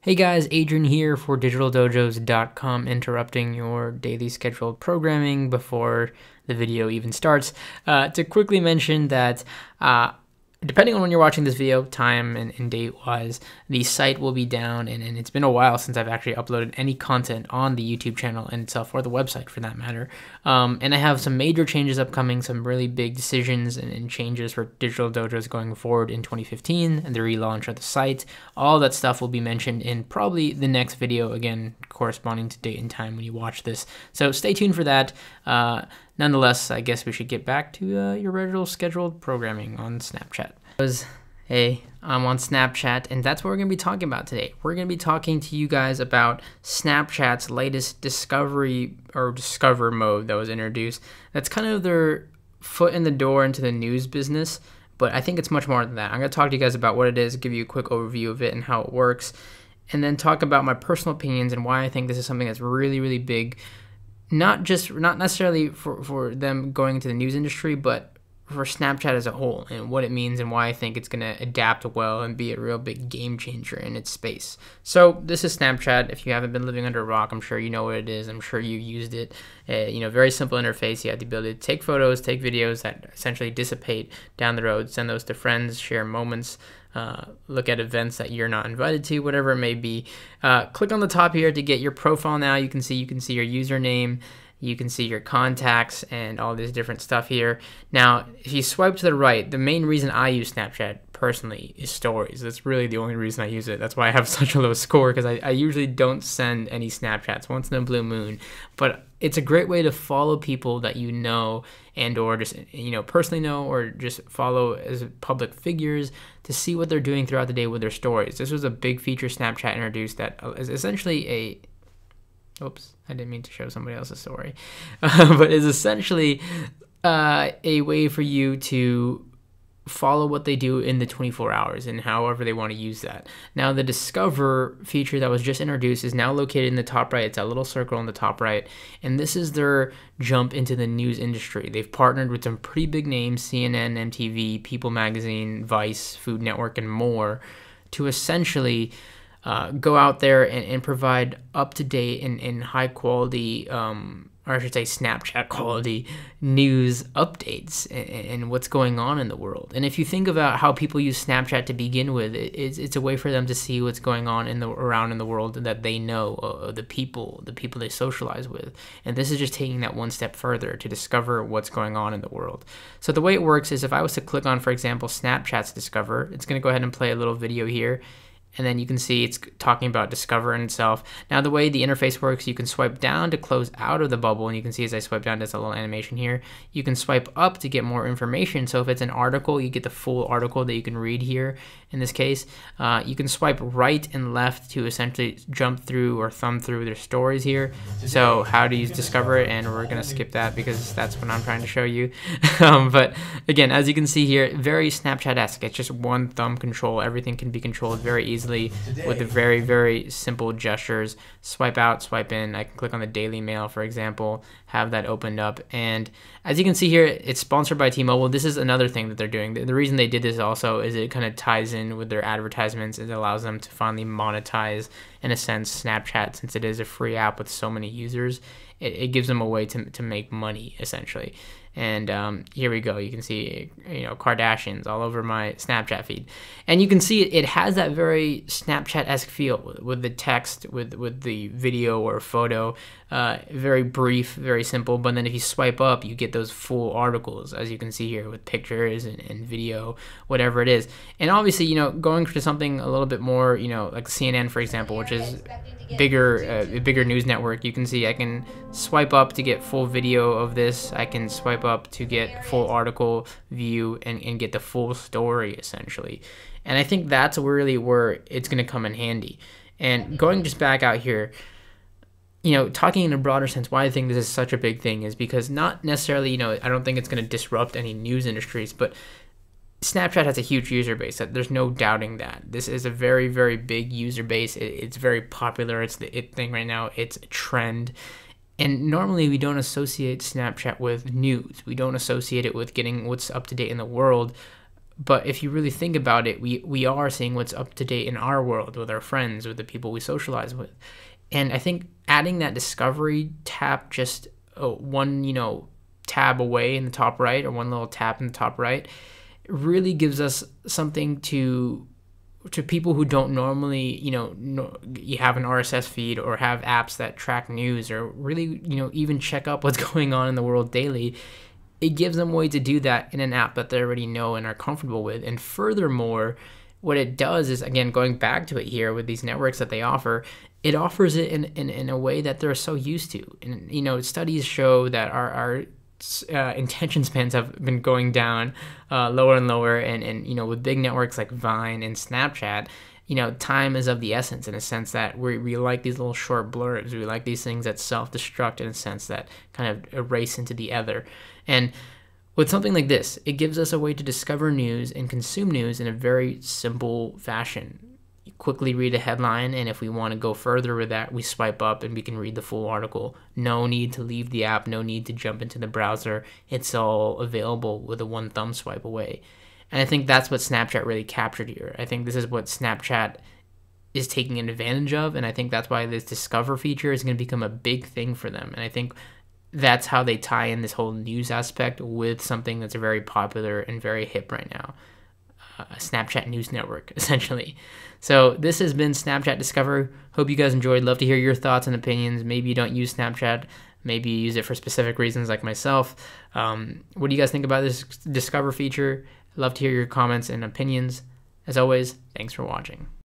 Hey guys, Adrian here for digitaldojos.com, interrupting your daily scheduled programming before the video even starts. To quickly mention that depending on when you're watching this video, time and date-wise, the site will be down, and it's been a while since I've actually uploaded any content on the YouTube channel in itself, or the website for that matter. And I have some major changes upcoming, some really big decisions and changes for Digital Dojos going forward in 2015, and the relaunch of the site. All that stuff will be mentioned in probably the next video, again, corresponding to date and time when you watch this. So stay tuned for that. Nonetheless, I guess we should get back to your regular scheduled programming on Snapchat. Hey, I'm on Snapchat, and that's what we're going to be talking about today. We're going to be talking to you guys about Snapchat's latest discovery or discover mode that was introduced. That's kind of their foot in the door into the news business, but I think it's much more than that. I'm going to talk to you guys about what it is, give you a quick overview of it and how it works, and then talk about my personal opinions and why I think this is something that's really, really big. Not necessarily for them going into the news industry, but for Snapchat as a whole, and what it means and why I think it's going to adapt well and be a real big game changer in its space. So this is Snapchat. If you haven't been living under a rock, I'm sure you know what it is. I'm sure you used it. Very simple interface. You have the ability to take photos, take videos that essentially dissipate down the road, send those to friends, share moments, look at events that you're not invited to, whatever it may be. Click on the top here to get your profile now. You can see your username. You can see your contacts and all this different stuff here. Now, if you swipe to the right, the main reason I use Snapchat personally is stories. That's really the only reason I use it. That's why I have such a low score, because I usually don't send any Snapchats once in a blue moon. But it's a great way to follow people that you know and or just personally know, or just follow as public figures to see what they're doing throughout the day with their stories. This was a big feature Snapchat introduced that is essentially a oops, I didn't mean to show somebody else's story, but is essentially a way for you to follow what they do in the 24 hours and however they want to use that. Now, the Discover feature that was just introduced is now located in the top right. It's a little circle in the top right, and this is their jump into the news industry. They've partnered with some pretty big names, CNN, MTV, People Magazine, Vice, Food Network, and more, to essentially go out there and provide up-to-date and high-quality, or I should say Snapchat quality, news updates and what's going on in the world. And if you think about how people use Snapchat to begin with, it's a way for them to see what's going on around in the world that they know, the people they socialize with. And this is just taking that one step further to discover what's going on in the world. So the way it works is if I was to click on, for example, Snapchat's Discover, it's going to go ahead and play a little video here. And then you can see it's talking about Discover in itself. Now, the way the interface works, you can swipe down to close out of the bubble. And you can see as I swipe down, there's a little animation here. You can swipe up to get more information. So if it's an article, you get the full article that you can read here in this case. You can swipe right and left to essentially jump through or thumb through their stories here. So how to use Discover it, and we're going to skip that because that's what I'm trying to show you. But again, as you can see here, very Snapchat-esque. It's just one thumb control. Everything can be controlled very easily with the very, very simple gestures. Swipe out, swipe in. I can click on the Daily Mail, for example, have that opened up. And as you can see here, it's sponsored by T-Mobile. This is another thing that they're doing. The reason they did this also is it kind of ties in with their advertisements. It allows them to finally monetize, in a sense, Snapchat, since it is a free app with so many users. It gives them a way to make money, essentially. And here we go. You can see, Kardashians all over my Snapchat feed. And you can see it has that very Snapchat-esque feel with the text, with the video or photo. Very brief, very simple. But then if you swipe up, you get those full articles, as you can see here, with pictures and video, whatever it is. And obviously, going to something a little bit more, like CNN, for example, which is a bigger news network. You can see I can swipe up to get full video of this. I can swipe up to get full article view and get the full story, essentially. And I think that's really where it's going to come in handy. And going just back out here, talking in a broader sense, why I think this is such a big thing is because not necessarily, I don't think it's going to disrupt any news industries, but Snapchat has a huge user base. There's no doubting that. This is a very, very big user base. It's very popular. It's the it thing right now. It's a trend. And normally we don't associate Snapchat with news. We don't associate it with getting what's up to date in the world. But if you really think about it, we are seeing what's up to date in our world with our friends, with the people we socialize with. And I think adding that discovery tab, just one, tab away in the top right, or one little tab in the top right, really gives us something to people who don't normally, you have an RSS feed or have apps that track news or really, even check up what's going on in the world daily. It gives them a way to do that in an app that they already know and are comfortable with. And furthermore, what it does is, again, going back to it here with these networks that they offer, it offers it in a way that they're so used to. And, studies show that our attention spans have been going down lower and lower. And with big networks like Vine and Snapchat, time is of the essence, in a sense that we like these little short blurbs. We like these things that self-destruct, in a sense that kind of erase into the ether. And with something like this, it gives us a way to discover news and consume news in a very simple fashion. You quickly read a headline, and if we want to go further with that, we swipe up and we can read the full article. No need to leave the app, no need to jump into the browser. It's all available with a one thumb swipe away. And I think that's what Snapchat really captured here. I think this is what Snapchat is taking advantage of, and I think that's why this Discover feature is going to become a big thing for them. And I think that's how they tie in this whole news aspect with something that's very popular and very hip right now. A Snapchat news network, essentially. So this has been Snapchat Discover. Hope you guys enjoyed. Love to hear your thoughts and opinions. Maybe you don't use Snapchat. Maybe you use it for specific reasons like myself. What do you guys think about this Discover feature? Love to hear your comments and opinions. As always, thanks for watching.